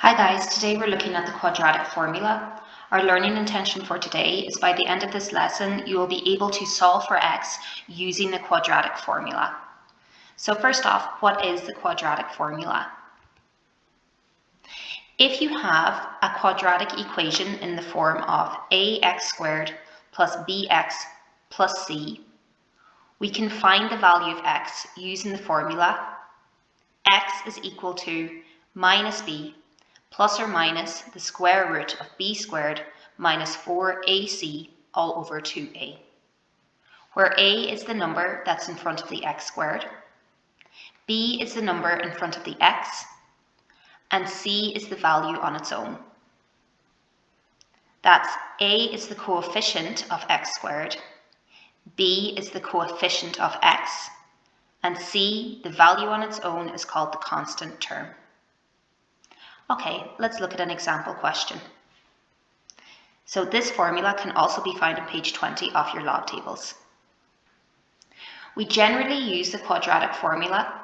Hi guys, today we're looking at the quadratic formula. Our learning intention for today is by the end of this lesson, you will be able to solve for x using the quadratic formula. So first off, what is the quadratic formula? If you have a quadratic equation in the form of ax squared plus bx plus c, we can find the value of x using the formula x is equal to minus b plus or minus the square root of b squared minus 4ac all over 2a, where a is the number that's in front of the x squared, b is the number in front of the x, and c is the value on its own. That's a is the coefficient of x squared, b is the coefficient of x, and c, the value on its own, is called the constant term. Okay, let's look at an example question. So this formula can also be found on page 20 of your log tables. We generally use the quadratic formula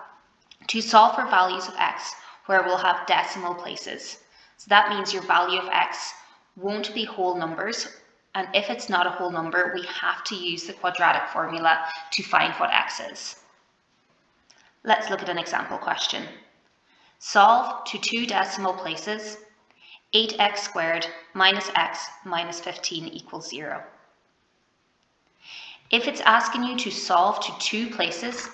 to solve for values of x where we'll have decimal places. So that means your value of x won't be whole numbers, and if it's not a whole number, we have to use the quadratic formula to find what x is. Let's look at an example question. Solve to two decimal places, 8x squared minus x minus 15 equals 0. If it's asking you to solve to two places,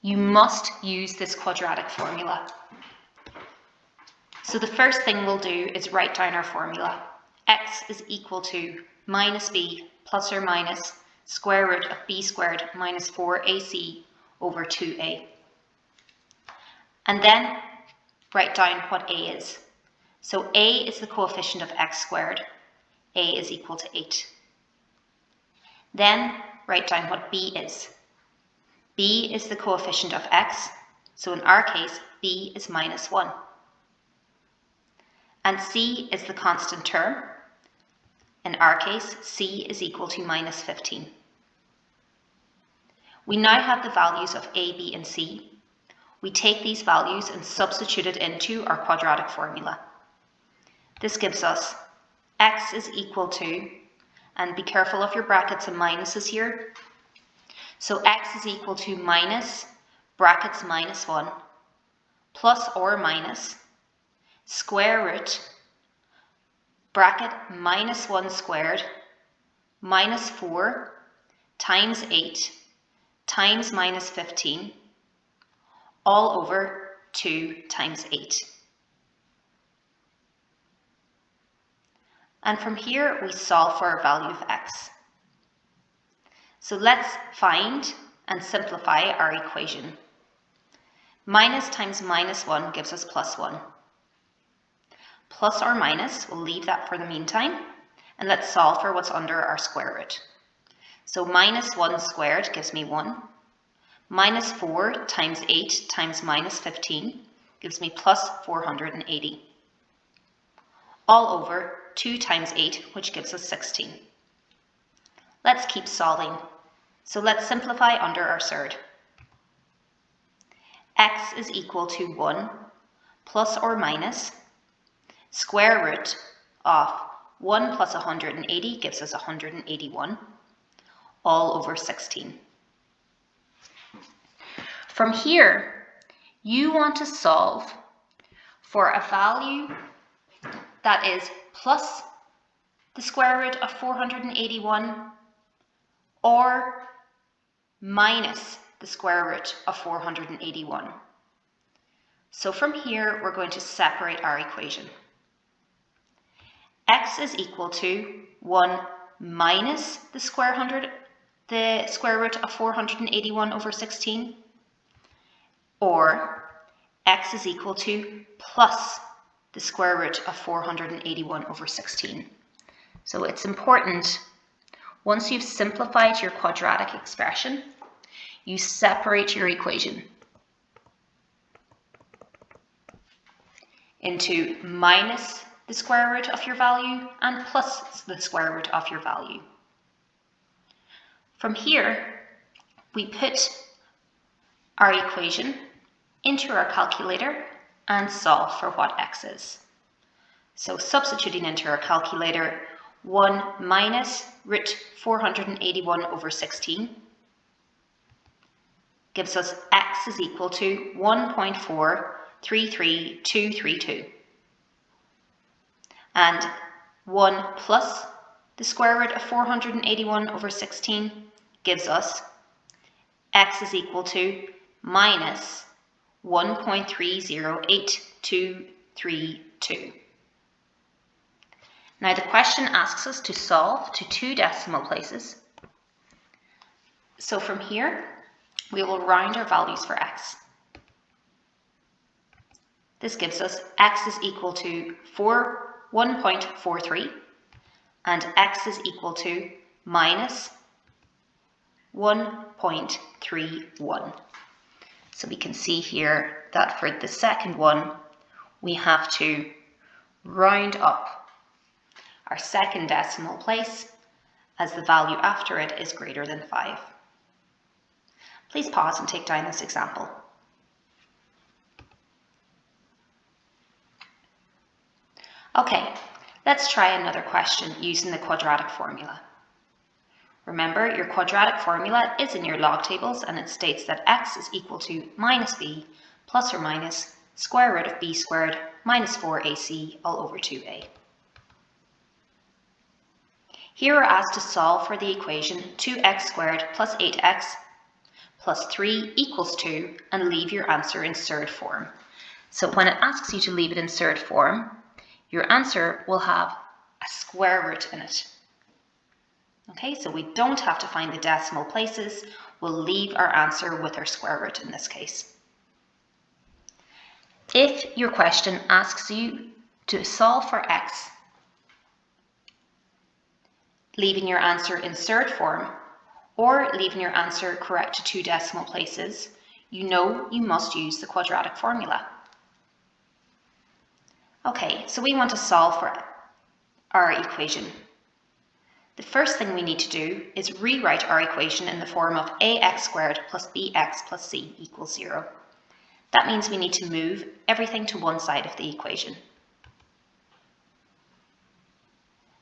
you must use this quadratic formula. So the first thing we'll do is write down our formula. X is equal to minus b plus or minus square root of b squared minus 4ac over 2a. And then write down what a is. So a is the coefficient of x squared. A is equal to 8. Then write down what b is. B is the coefficient of x, so in our case, b is minus 1. And c is the constant term. In our case, c is equal to minus 15. We now have the values of a, b, and c. We take these values and substitute it into our quadratic formula. This gives us x is equal to, and be careful of your brackets and minuses here. So x is equal to minus, brackets minus 1, plus or minus, square root, bracket minus 1 squared, minus 4 times 8 times minus 15, all over 2 times 8. And from here, we solve for our value of x. So let's find and simplify our equation. Minus times minus 1 gives us plus 1. Plus or minus, we'll leave that for the meantime, and let's solve for what's under our square root. So minus 1 squared gives me 1. Minus 4 times 8 times minus 15 gives me plus 480. All over 2 times 8, which gives us 16. Let's keep solving. So let's simplify under our surd. X is equal to 1 plus or minus square root of 1 plus 180 gives us 181, all over 16. From here, you want to solve for a value that is plus the square root of 481 or minus the square root of 481. So from here, we're going to separate our equation. X is equal to 1 minus the square root of 481 over 16, or x is equal to plus the square root of 481 over 16. So it's important, once you've simplified your quadratic expression, you separate your equation into minus the square root of your value and plus the square root of your value. From here, we put our equation into our calculator and solve for what x is. So substituting into our calculator, 1 minus root 481 over 16 gives us x is equal to 1.433232. And 1 plus the square root of 481 over 16 gives us x is equal to minus 1.308232. Now the question asks us to solve to 2 decimal places. So from here, we will round our values for x. This gives us x is equal to 1.43 and x is equal to minus 1.31. So we can see here that for the second one, we have to round up our second decimal place as the value after it is greater than 5. Please pause and take down this example. Okay, let's try another question using the quadratic formula. Remember, your quadratic formula is in your log tables and it states that x is equal to minus b plus or minus square root of b squared minus 4ac all over 2a. Here we're asked to solve for the equation 2x squared plus 8x plus 3 equals 2 and leave your answer in surd form. So when it asks you to leave it in surd form, your answer will have a square root in it. Okay, so we don't have to find the decimal places. We'll leave our answer with our square root in this case. If your question asks you to solve for x, leaving your answer in surd form, or leaving your answer correct to 2 decimal places, you know you must use the quadratic formula. Okay, so we want to solve for our equation. The first thing we need to do is rewrite our equation in the form of ax squared plus bx plus c equals 0. That means we need to move everything to one side of the equation.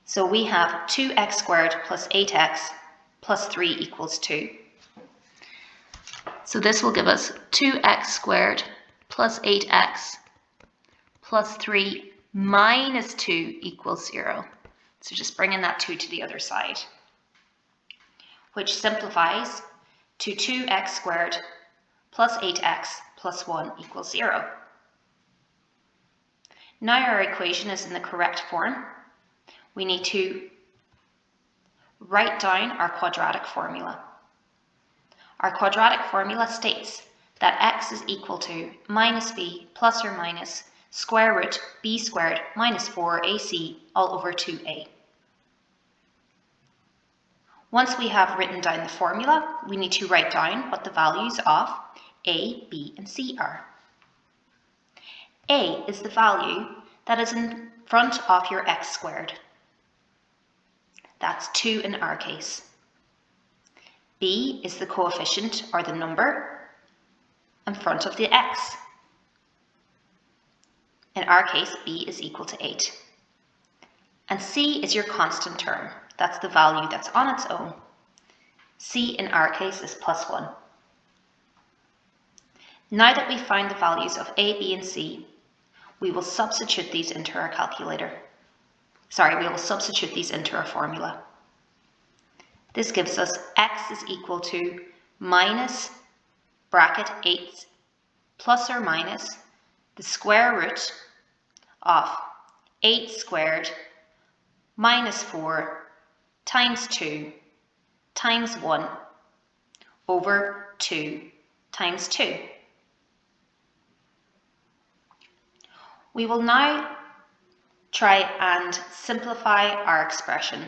So we have 2x squared plus 8x plus 3 equals 2. So this will give us 2x squared plus 8x plus 3 minus 2 equals 0. So just bringing that 2 to the other side, which simplifies to 2x squared plus 8x plus 1 equals 0. Now our equation is in the correct form. We need to write down our quadratic formula. Our quadratic formula states that x is equal to minus b plus or minus square root b squared minus 4ac all over 2a. Once we have written down the formula, we need to write down what the values of a, b, and c are. A is the value that is in front of your x squared. That's 2 in our case. B is the coefficient or the number in front of the x. In our case, b is equal to 8. And c is your constant term. That's the value that's on its own. C in our case is plus 1. Now that we've found the values of a, b, and c, we will substitute these into our calculator. We will substitute these into our formula. This gives us x is equal to minus bracket 8 plus or minus the square root of 8 squared minus 4 times 2 times 1 over 2 times 2. We will now try and simplify our expression.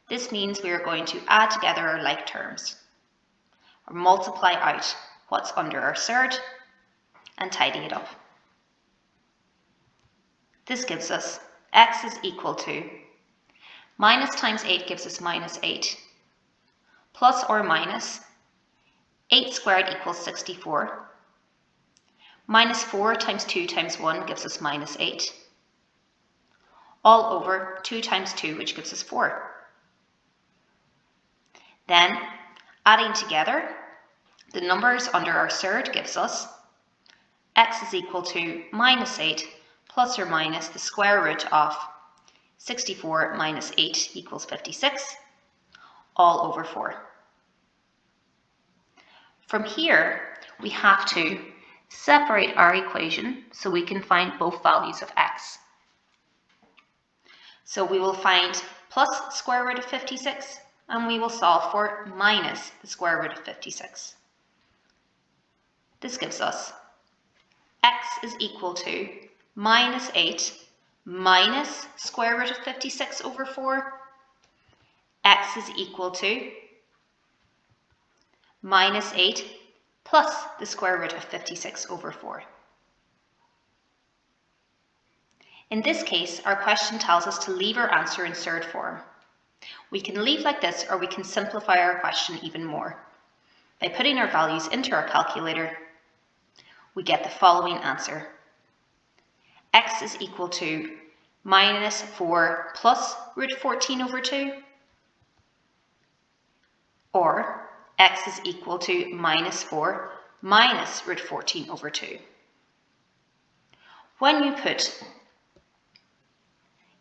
This means we are going to add together our like terms, or multiply out what's under our surd and tidy it up. This gives us x is equal to minus times 8 gives us minus 8, plus or minus 8 squared equals 64, Minus 4 times 2 times 1 gives us minus 8. All over 2 times 2, which gives us 4. Then, adding together, the numbers under our surd gives us x is equal to minus 8 plus or minus the square root of 64 minus 8 equals 56, all over 4. From here, we have to separate our equation so we can find both values of x. So we will find plus the square root of 56, and we will solve for minus the square root of 56. This gives us x is equal to minus 8 minus square root of 56 over 4. X is equal to minus 8 plus the square root of 56 over 4. In this case, our question tells us to leave our answer in surd form. We can leave like this, or we can simplify our question even more. By putting our values into our calculator, we get the following answer. X is equal to minus 4 plus root 14 over 2, or x is equal to minus 4 minus root 14 over 2. When you put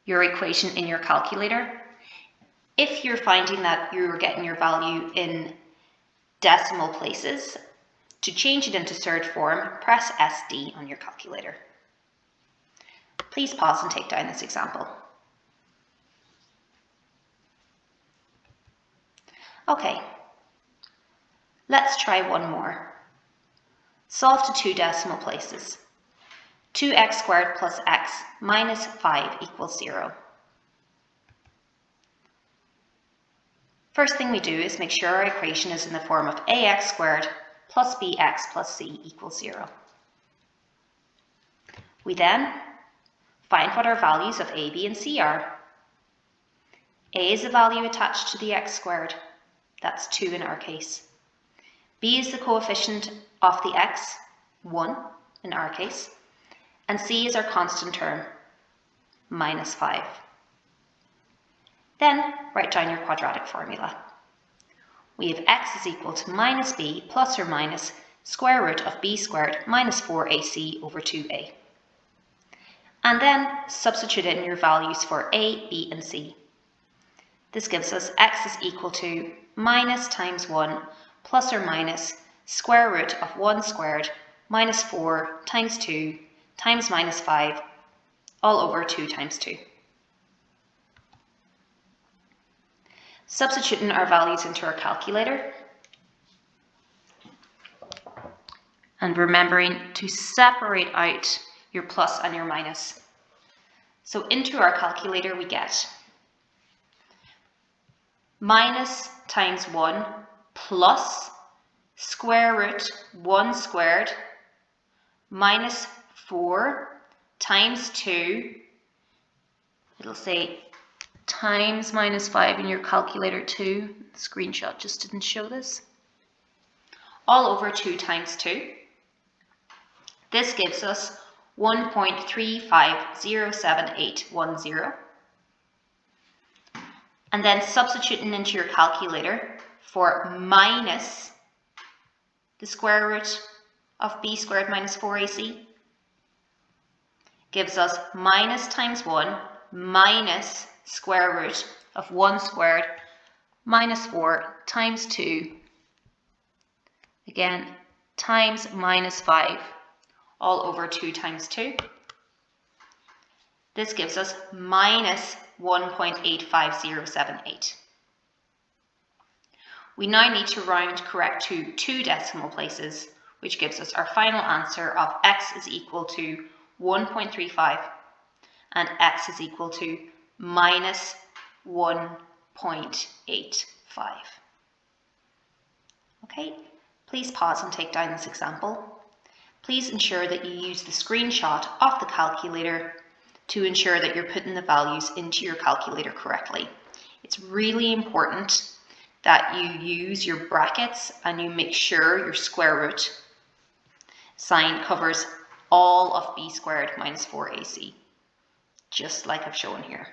your equation in your calculator, if you're finding that you're getting your value in decimal places, to change it into surd form, press SD on your calculator. Please pause and take down this example. Okay, let's try one more. Solve to 2 decimal places. 2x squared plus x minus 5 equals 0. First thing we do is make sure our equation is in the form of ax squared plus bx plus c equals 0. We then find what our values of a, b, and c are. A is the value attached to the x squared. That's 2 in our case. B is the coefficient of the x, 1 in our case. And c is our constant term, minus 5. Then write down your quadratic formula. We have x is equal to minus b plus or minus square root of b squared minus 4ac over 2a. And then substitute in your values for a, b, and c. This gives us x is equal to minus times 1 plus or minus square root of 1 squared minus 4 times 2 times minus 5 all over 2 times 2. Substituting our values into our calculator and remembering to separate out your plus and your minus. So into our calculator we get minus times 1 plus square root 1 squared minus 4 times 2, it'll say times minus 5 in your calculator too. The screenshot just didn't show this. All over 2 times 2. This gives us 1.350781. And then substituting into your calculator for minus the square root of b squared minus 4ac gives us minus times 1 minus square root of 1 squared minus 4 times 2, again, times minus 5, all over 2 times 2. This gives us minus 1.85078. We now need to round correct to 2 decimal places, which gives us our final answer of x is equal to 1.35 and x is equal to minus 1.85. Okay, please pause and take down this example. Please ensure that you use the screenshot of the calculator to ensure that you're putting the values into your calculator correctly. It's really important that you use your brackets and you make sure your square root Sine covers all of b squared minus 4ac, just like I've shown here.